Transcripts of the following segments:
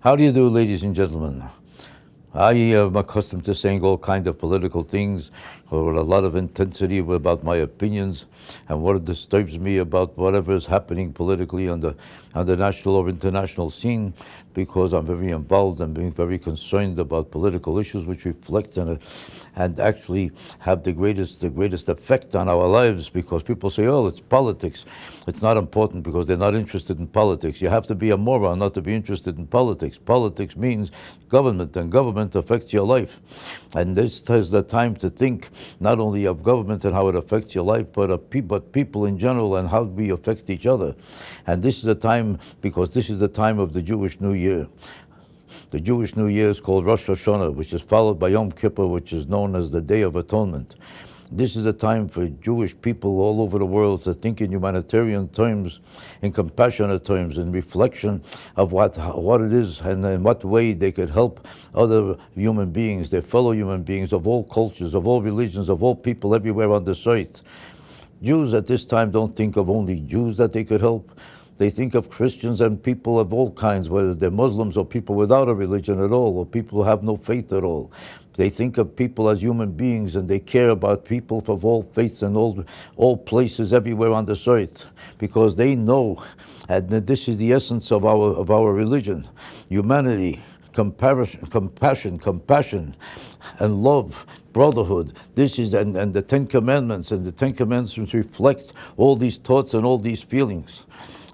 How do you do, ladies and gentlemen? I am accustomed to saying all kinds of political things with a lot of intensity about my opinions and what disturbs me about whatever is happening politically on the national or international scene, because I'm very involved and being very concerned about political issues which reflect on it and actually have the greatest effect on our lives. Because people say, oh, it's politics. It's not important because they're not interested in politics. You have to be a moron not to be interested in politics. Politics means government, and government affects your life. And this is the time to think not only of government and how it affects your life, but people in general and how we affect each other. And this is the time, because this is the time of the Jewish New Year. The Jewish New Year is called Rosh Hashanah, which is followed by Yom Kippur, which is known as the Day of Atonement. This is a time for Jewish people all over the world to think in humanitarian terms, in compassionate terms, in reflection of what it is and in what way they could help other human beings, their fellow human beings of all cultures, of all religions, of all people everywhere on this earth. Jews at this time don't think of only Jews that they could help. They think of Christians and people of all kinds, whether they're Muslims or people without a religion at all, or people who have no faith at all. They think of people as human beings, and they care about people of all faiths and all places everywhere on this earth, because they know that this is the essence of our religion: humanity, compassion, and love, brotherhood. This is and the Ten Commandments, and the Ten Commandments reflect all these thoughts and all these feelings.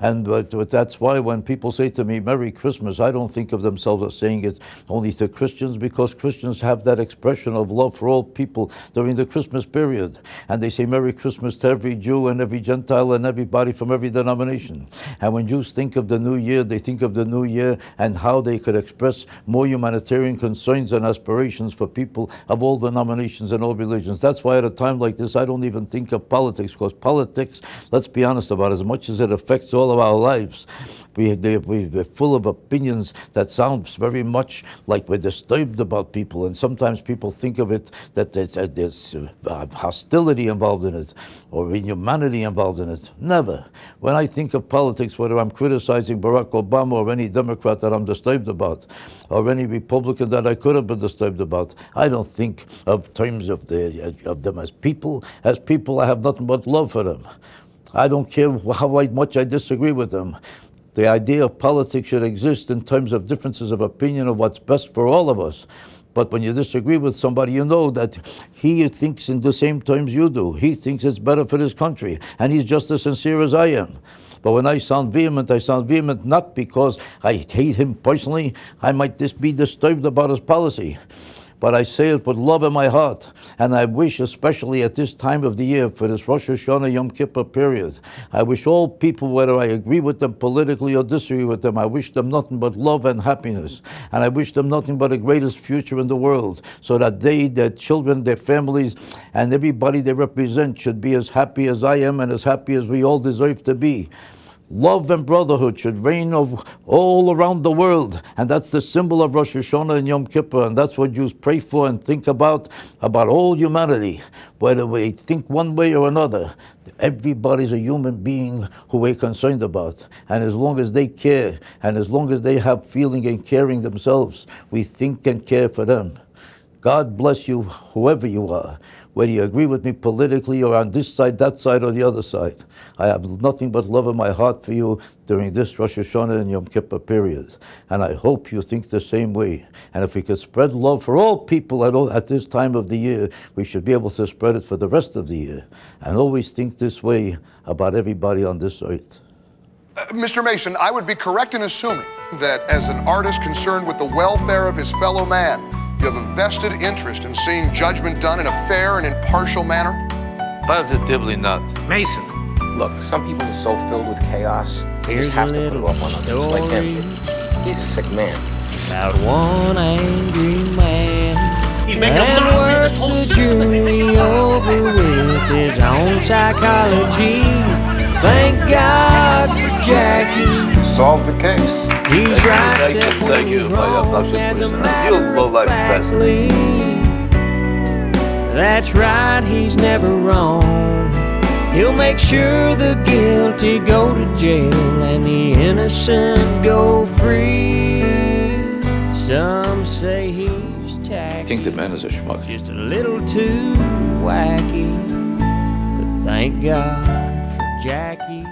And but that's why when people say to me, Merry Christmas, I don't think of themselves as saying it only to Christians, because Christians have that expression of love for all people during the Christmas period. And they say Merry Christmas to every Jew and every Gentile and everybody from every denomination. And when Jews think of the New Year, they think of the New Year and how they could express more humanitarian concerns and aspirations for people of all denominations and all religions. That's why at a time like this, I don't even think of politics, because politics, let's be honest about it, as much as it affects all of our lives, we're full of opinions that sounds very much like we're disturbed about people, and sometimes people think of it that there's hostility involved in it or inhumanity involved in it. Never. When I think of politics, whether I'm criticizing Barack Obama or any Democrat that I'm disturbed about, or any Republican that I could have been disturbed about, I don't think of terms of them as people. As people, I have nothing but love for them. I don't care how much I disagree with them. The idea of politics should exist in terms of differences of opinion of what's best for all of us. But when you disagree with somebody, you know that he thinks in the same terms you do. He thinks it's better for this country, and he's just as sincere as I am. But when I sound vehement not because I hate him personally. I might just be disturbed about his policy. But I say it with love in my heart, and I wish, especially at this time of the year, for this Rosh Hashanah Yom Kippur period, I wish all people, whether I agree with them politically or disagree with them, I wish them nothing but love and happiness, and I wish them nothing but the greatest future in the world, so that they, their children, their families, and everybody they represent should be as happy as I am and as happy as we all deserve to be. Love and brotherhood should reign all around the world, and that's the symbol of Rosh Hashanah and Yom Kippur, and that's what Jews pray for and think about all humanity, whether we think one way or another. Everybody's a human being who we're concerned about, and as long as they care, and as long as they have feeling and caring themselves, we think and care for them. God bless you, whoever you are, whether you agree with me politically or on this side, that side, or the other side. I have nothing but love in my heart for you during this Rosh Hashanah and Yom Kippur period. And I hope you think the same way. And if we could spread love for all people at this time of the year, we should be able to spread it for the rest of the year. And always think this way about everybody on this earth. Mr. Mason, I would be correct in assuming that as an artist concerned with the welfare of his fellow man, you have a vested interest in seeing judgment done in a fair and impartial manner? Positively not. Mason. Look, some people are so filled with chaos, they just have to put it off on others, like him. He's a sick man. About one angry man. He's making a mockery of this whole system. Over with his own psychology. Thank God for Jackie. Solve the case. He's right, Thank you, my obnoxious person. You low-life bastard. That's right, he's never wrong. He'll make sure the guilty go to jail and the innocent go free. Some say he's tacky. I think the man is a schmuck. Just a little too wacky. But thank God for Jackie.